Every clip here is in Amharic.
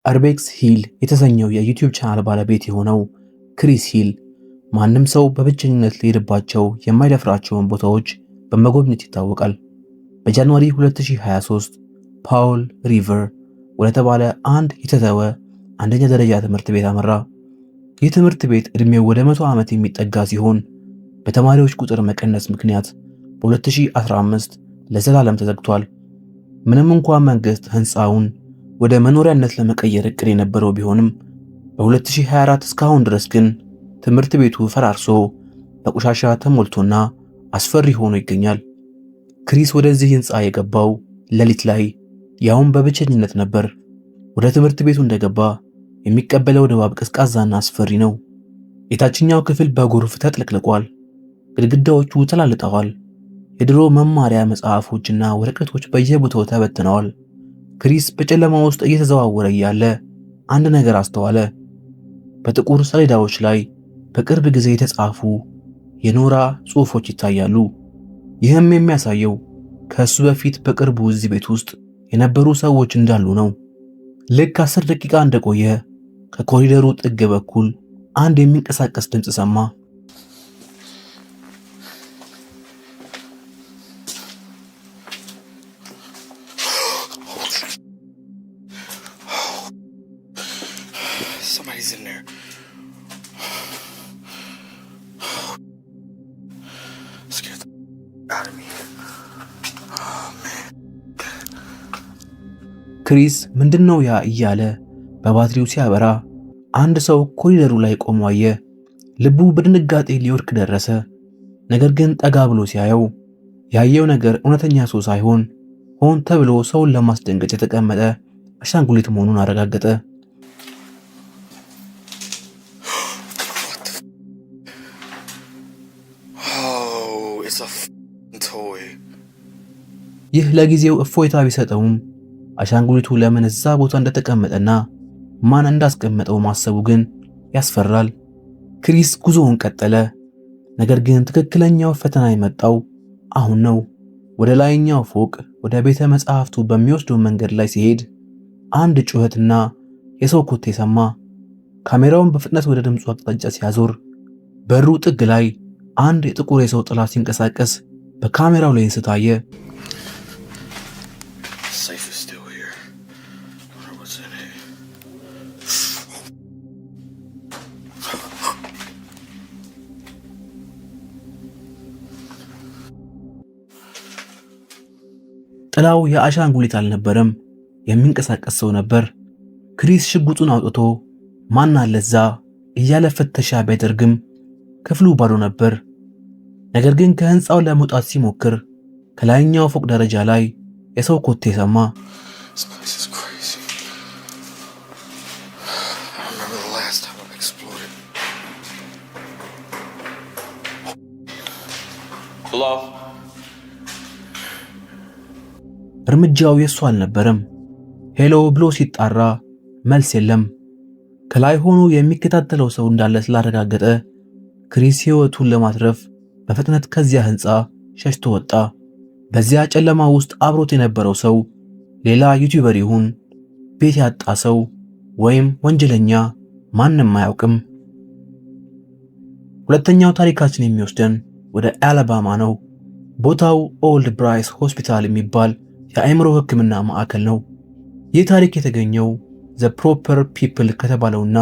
አርቤክስ ሂል የተሰኘው የዩቲዩብ ቻናል ባለቤት የሆነው ክሪስ ሂል ማንም ሰው በብቸኝነት ሊሄድባቸው የማይደፍራቸውን ቦታዎች በመጎብኘት ይታወቃል። በጃንዋሪ 2023 ፓውል ሪቨር ወደተባለ አንድ የተተወ አንደኛ ደረጃ ትምህርት ቤት አመራ። ይህ ትምህርት ቤት ዕድሜው ወደ 100 ዓመት የሚጠጋ ሲሆን በተማሪዎች ቁጥር መቀነስ ምክንያት በ2015 ለዘላለም ተዘግቷል። ምንም እንኳን መንግስት ህንፃውን ወደ መኖሪያነት ለመቀየር እቅድ የነበረው ቢሆንም በ2024 እስካሁን ድረስ ግን ትምህርት ቤቱ ፈራርሶ በቆሻሻ ተሞልቶና አስፈሪ ሆኖ ይገኛል። ክሪስ ወደዚህ ህንፃ የገባው ሌሊት ላይ ያውም በብቸኝነት ነበር። ወደ ትምህርት ቤቱ እንደገባ የሚቀበለው ድባብ ቀዝቃዛና አስፈሪ ነው። የታችኛው ክፍል በጎርፍ ተጥለቅልቋል። ግድግዳዎቹ ተላልጠዋል። የድሮ መማሪያ መጽሐፎችና ወረቀቶች በየቦታው ተበትነዋል። ክሪስ በጨለማ ውስጥ እየተዘዋወረ እያለ አንድ ነገር አስተዋለ። በጥቁር ሰሌዳዎች ላይ በቅርብ ጊዜ የተጻፉ የኖራ ጽሑፎች ይታያሉ። ይህም የሚያሳየው ከእሱ በፊት በቅርቡ እዚህ ቤት ውስጥ የነበሩ ሰዎች እንዳሉ ነው። ልክ 10 ደቂቃ እንደቆየ ከኮሪደሩ ጥግ በኩል አንድ የሚንቀሳቀስ ድምፅ ሰማ። Somebody's in there. Scared the out of me. Oh man. ክሪስ ምንድነው ያ እያለ በባትሪው ሲያበራ አንድ ሰው ኮሪደሩ ላይ ቆሞ አየ። ልቡ በድንጋጤ ሊወድቅ ደረሰ። ነገር ግን ጠጋ ብሎ ሲያየው ያየው ነገር እውነተኛ ሰው ሳይሆን ሆን ተብሎ ሰውን ለማስደንገጥ የተቀመጠ አሻንጉሊት መሆኑን አረጋገጠ። ይህ ለጊዜው እፎይታ ቢሰጠውም አሻንጉሊቱ ለምን እዛ ቦታ እንደተቀመጠና ማን እንዳስቀመጠው ማሰቡ ግን ያስፈራል። ክሪስ ጉዞውን ቀጠለ። ነገር ግን ትክክለኛው ፈተና የመጣው አሁን ነው። ወደ ላይኛው ፎቅ ወደ ቤተ መጻሕፍቱ በሚወስደው መንገድ ላይ ሲሄድ አንድ ጩኸትና የሰው ኮቴ ሰማ። ካሜራውን በፍጥነት ወደ ድምፁ አቅጣጫ ሲያዞር በሩ ጥግ ላይ አንድ የጥቁር የሰው ጥላ ሲንቀሳቀስ በካሜራው ሌንስ ታየ። ጥላው የአሻንጉሊት አልነበረም፣ የሚንቀሳቀስ ሰው ነበር። ክሪስ ሽጉጡን አውጥቶ ማን አለ እዛ እያለ ፍተሻ ቢያደርግም ክፍሉ ባዶ ነበር። ነገር ግን ከህንፃው ለመውጣት ሲሞክር ከላይኛው ፎቅ ደረጃ ላይ የሰው ኮቴ ሰማ። እርምጃው የሱ አልነበረም። ሄሎ ብሎ ሲጣራ መልስ የለም። ከላይ ሆኖ የሚከታተለው ሰው እንዳለ ስላረጋገጠ ክሪስ ሕይወቱን ለማትረፍ በፍጥነት ከዚያ ህንፃ ሸሽቶ ወጣ። በዚያ ጨለማ ውስጥ አብሮት የነበረው ሰው ሌላ ዩቲዩበር ይሁን ቤት ያጣ ሰው ወይም ወንጀለኛ ማንም አያውቅም። ሁለተኛው ታሪካችን የሚወስደን ወደ አላባማ ነው። ቦታው ኦልድ ብራይስ ሆስፒታል የሚባል የአእምሮ ሕክምና ማዕከል ነው። ይህ ታሪክ የተገኘው ዘ ፕሮፐር ፒፕል ከተባለውና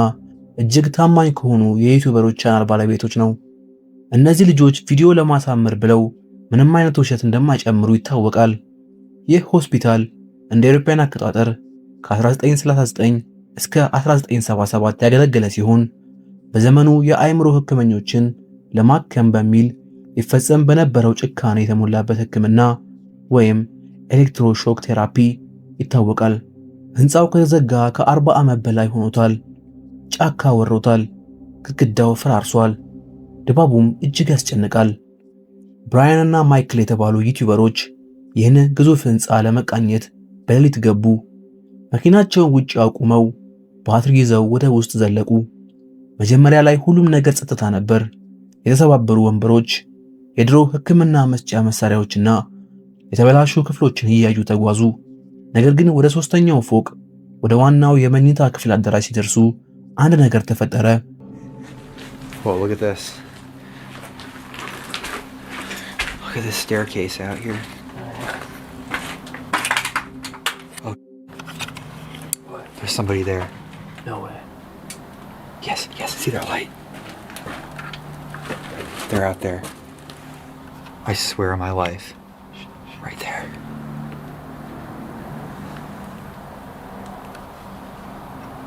እጅግ ታማኝ ከሆኑ የዩቲዩበሮች ቻናል ባለቤቶች ነው። እነዚህ ልጆች ቪዲዮ ለማሳመር ብለው ምንም አይነት ውሸት እንደማይጨምሩ ይታወቃል። ይህ ሆስፒታል እንደ አውሮፓውያን አቆጣጠር ከ1939 እስከ 1977 ያገለገለ ሲሆን በዘመኑ የአእምሮ ህክመኞችን ለማከም በሚል ይፈጸም በነበረው ጭካኔ የተሞላበት ህክምና ወይም ኤሌክትሮሾክ ቴራፒ ይታወቃል። ህንፃው ከተዘጋ ከ40 ዓመት በላይ ሆኖታል። ጫካ ወሮታል። ግድግዳው ፈራርሷል። ድባቡም እጅግ ያስጨንቃል። ብራያን እና ማይክል የተባሉ ዩቲዩበሮች ይህን ግዙፍ ህንፃ ለመቃኘት በሌሊት ገቡ። መኪናቸውን ውጭ አቁመው ባትሪ ይዘው ወደ ውስጥ ዘለቁ። መጀመሪያ ላይ ሁሉም ነገር ጸጥታ ነበር። የተሰባበሩ ወንበሮች፣ የድሮ ህክምና መስጫ መሳሪያዎችና የተበላሹ ክፍሎችን እያዩ ተጓዙ። ነገር ግን ወደ ሶስተኛው ፎቅ ወደ ዋናው የመኝታ ክፍል አዳራሽ ሲደርሱ አንድ ነገር ተፈጠረ። Whoa, look at this. Look at this staircase out here. Oh. What? There's somebody there. No way. Yes, see that light? They're out there. I swear on my life. Right there.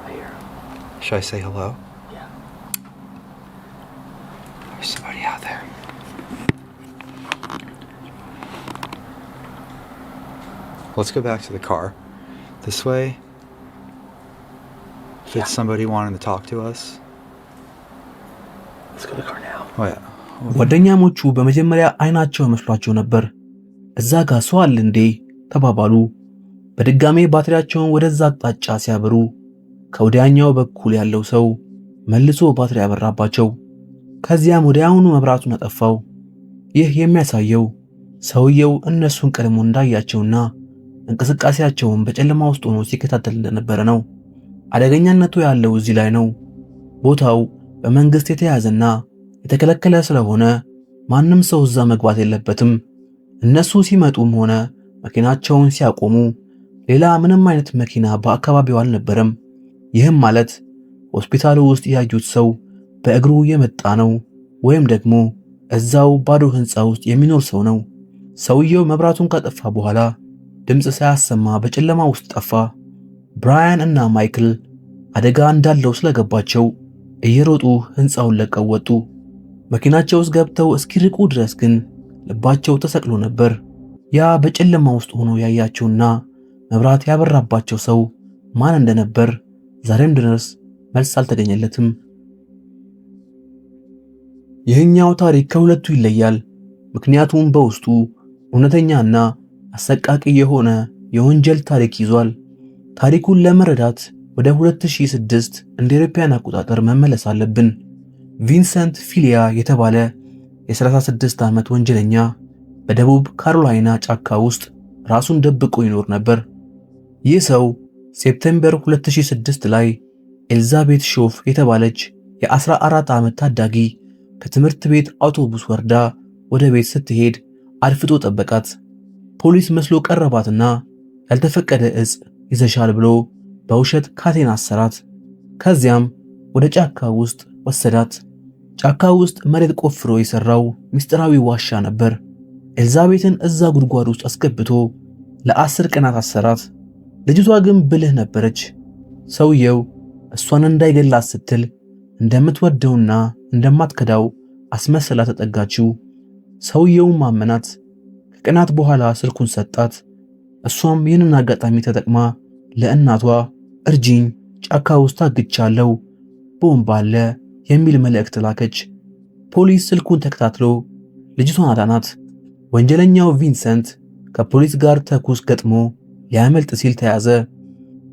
I hear him. Should I say hello? Yeah. There's somebody out there. Let's go back to the car. This way. If it's somebody wanting to talk to us. Let's go to the car now. Oh yeah. ጓደኛሞቹ በመጀመሪያ አይናቸው መስሏቸው ነበር። እዛ ጋር ሰው አለ እንዴ ተባባሉ። በድጋሜ ባትሪያቸውን ወደዛ አቅጣጫ ሲያበሩ ከወዲያኛው በኩል ያለው ሰው መልሶ ባትሪ ያበራባቸው። ከዚያም ወዲያውኑ መብራቱን አጠፋው። ይህ የሚያሳየው ሰውየው እነሱን ቀድሞ እንዳያቸውና እንቅስቃሴያቸውን በጨለማ ውስጥ ሆኖ ሲከታተል እንደነበረ ነው። አደገኛነቱ ያለው እዚህ ላይ ነው። ቦታው በመንግስት የተያዘና የተከለከለ ስለሆነ ማንም ሰው እዛ መግባት የለበትም። እነሱ ሲመጡም ሆነ መኪናቸውን ሲያቆሙ ሌላ ምንም አይነት መኪና በአካባቢው አልነበረም። ይህም ማለት ሆስፒታሉ ውስጥ ያዩት ሰው በእግሩ የመጣ ነው ወይም ደግሞ እዛው ባዶ ህንፃ ውስጥ የሚኖር ሰው ነው። ሰውየው መብራቱን ካጠፋ በኋላ ድምጽ ሳያሰማ በጨለማ ውስጥ ጠፋ። ብራያን እና ማይክል አደጋ እንዳለው ስለገባቸው እየሮጡ ህንፃውን ለቀው ወጡ። መኪናቸው ውስጥ ገብተው እስኪርቁ ድረስ ግን ልባቸው ተሰቅሎ ነበር። ያ በጨለማ ውስጥ ሆኖ ያያቸውና መብራት ያበራባቸው ሰው ማን እንደነበር ዛሬም ድረስ መልስ አልተገኘለትም። ይህኛው ታሪክ ከሁለቱ ይለያል። ምክንያቱም በውስጡ እውነተኛና አሰቃቂ የሆነ የወንጀል ታሪክ ይዟል። ታሪኩን ለመረዳት ወደ 2006 እንደ አውሮፓውያን አቆጣጠር መመለስ አለብን። ቪንሰንት ፊሊያ የተባለ የ36 ዓመት ወንጀለኛ በደቡብ ካሮላይና ጫካ ውስጥ ራሱን ደብቆ ይኖር ነበር። ይህ ሰው ሴፕቴምበር 2006 ላይ ኤልዛቤት ሾፍ የተባለች የ14 ዓመት ታዳጊ ከትምህርት ቤት አውቶቡስ ወርዳ ወደ ቤት ስትሄድ አድፍጦ ጠበቃት። ፖሊስ መስሎ ቀረባትና ያልተፈቀደ እጽ ይዘሻል ብሎ በውሸት ካቴና አሰራት። ከዚያም ወደ ጫካ ውስጥ ወሰዳት። ጫካ ውስጥ መሬት ቆፍሮ የሰራው ምስጢራዊ ዋሻ ነበር። ኤልዛቤትን እዛ ጉድጓድ ውስጥ አስገብቶ ለ10 ቀናት አሰራት። ልጅቷ ግን ብልህ ነበረች። ሰውየው እሷን እንዳይገላት ስትል እንደምትወደውና እንደማትከዳው አስመስላ ተጠጋችው። ሰውየውም ማመናት። ከቀናት በኋላ ስልኩን ሰጣት። እሷም ይህንን አጋጣሚ ተጠቅማ ለእናቷ እርጂኝ፣ ጫካ ውስጥ ታግቻለሁ፣ ቦምብ አለ የሚል መልእክት ላከች። ፖሊስ ስልኩን ተከታትሎ ልጅቷን አዳናት። ወንጀለኛው ቪንሰንት ከፖሊስ ጋር ተኩስ ገጥሞ ሊያመልጥ ሲል ተያዘ።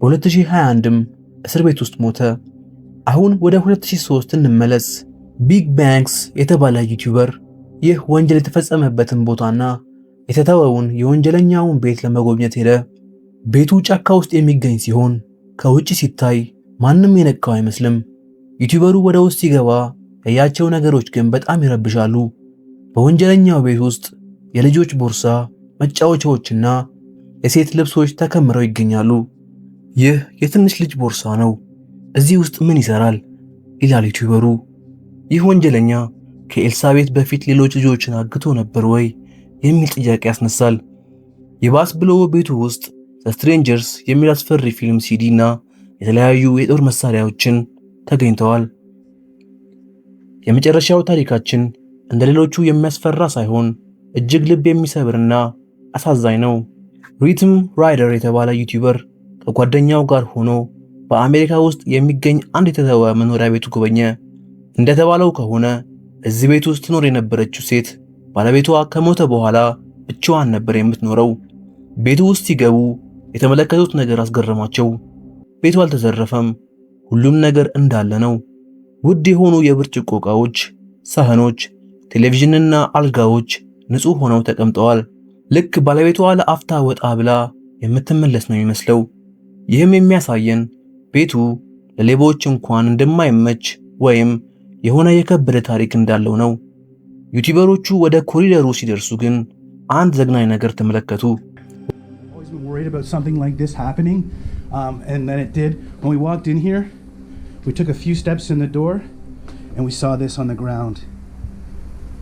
በ2021ም እስር ቤት ውስጥ ሞተ። አሁን ወደ 2003 እንመለስ። ቢግ ባንክስ የተባለ ዩቲዩበር ይህ ወንጀል የተፈጸመበትን ቦታና የተተወውን የወንጀለኛውን ቤት ለመጎብኘት ሄደ። ቤቱ ጫካ ውስጥ የሚገኝ ሲሆን ከውጭ ሲታይ ማንም የነካው አይመስልም። ዩቲዩበሩ ወደ ውስጥ ሲገባ ያያቸው ነገሮች ግን በጣም ይረብሻሉ። በወንጀለኛው ቤት ውስጥ የልጆች ቦርሳ፣ መጫወቻዎችና የሴት ልብሶች ተከምረው ይገኛሉ። ይህ የትንሽ ልጅ ቦርሳ ነው። እዚህ ውስጥ ምን ይሰራል? ይላል ዩቲዩበሩ። ይህ ወንጀለኛ ከኤልሳቤት በፊት ሌሎች ልጆችን አግቶ ነበር ወይ የሚል ጥያቄ ያስነሳል። ይባስ ብሎ ቤቱ ውስጥ ስትሬንጀርስ የሚል አስፈሪ ፊልም ሲዲ እና የተለያዩ የጦር መሳሪያዎችን ተገኝተዋል። የመጨረሻው ታሪካችን እንደ ሌሎቹ የሚያስፈራ ሳይሆን እጅግ ልብ የሚሰብርና አሳዛኝ ነው። ሪትም ራይደር የተባለ ዩቲዩበር ከጓደኛው ጋር ሆኖ በአሜሪካ ውስጥ የሚገኝ አንድ የተተወ መኖሪያ ቤቱ ጎበኘ። እንደተባለው ከሆነ እዚህ ቤት ውስጥ ትኖር የነበረችው ሴት ባለቤቷ ከሞተ በኋላ ብቻዋን ነበር የምትኖረው። ቤቱ ውስጥ ሲገቡ የተመለከቱት ነገር አስገረማቸው። ቤቱ አልተዘረፈም፣ ሁሉም ነገር እንዳለ ነው። ውድ የሆኑ የብርጭቆ ዕቃዎች፣ ሳህኖች፣ ቴሌቪዥንና አልጋዎች ንጹህ ሆነው ተቀምጠዋል። ልክ ባለቤቷ ለአፍታ ወጣ ብላ የምትመለስ ነው የሚመስለው። ይህም የሚያሳየን ቤቱ ለሌቦች እንኳን እንደማይመች ወይም የሆነ የከበደ ታሪክ እንዳለው ነው። ዩቲዩበሮቹ ወደ ኮሪደሩ ሲደርሱ ግን አንድ ዘግናኝ ነገር ተመለከቱ።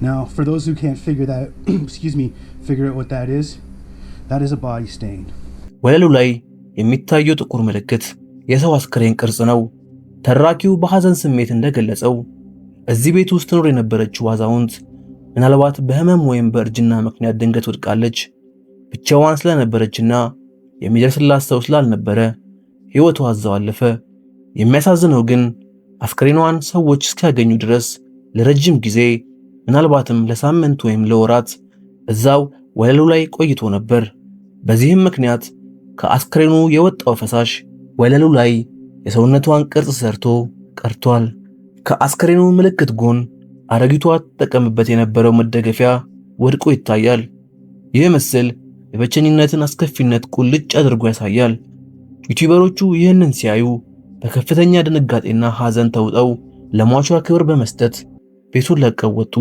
Now, for those who can't figure that, figure out what that is a body stain. ወለሉ ላይ የሚታየው ጥቁር ምልክት የሰው አስክሬን ቅርጽ ነው። ተራኪው በሐዘን ስሜት እንደገለጸው እዚህ ቤት ውስጥ ትኖር የነበረችው አዛውንት ምናልባት በህመም ወይም በእርጅና ምክንያት ድንገት ወድቃለች። ብቻዋን ስለነበረችና የሚደርስላት ሰው ስላልነበረ ሕይወቷ እዛው አለፈ። የሚያሳዝነው ግን አስክሬኗን ሰዎች እስኪያገኙ ድረስ ለረጅም ጊዜ ምናልባትም ለሳምንት ወይም ለወራት እዛው ወለሉ ላይ ቆይቶ ነበር። በዚህም ምክንያት ከአስክሬኑ የወጣው ፈሳሽ ወለሉ ላይ የሰውነቷን ቅርጽ ሰርቶ ቀርቷል። ከአስክሬኑ ምልክት ጎን አረጊቷ ተጠቀምበት የነበረው መደገፊያ ወድቆ ይታያል። ይህ ምስል የብቸኝነትን አስከፊነት ቁልጭ አድርጎ ያሳያል። ዩቲዩበሮቹ ይህንን ሲያዩ በከፍተኛ ድንጋጤና ሐዘን ተውጠው ለሟቿ ክብር በመስጠት ቤቱን ለቀው ወጡ።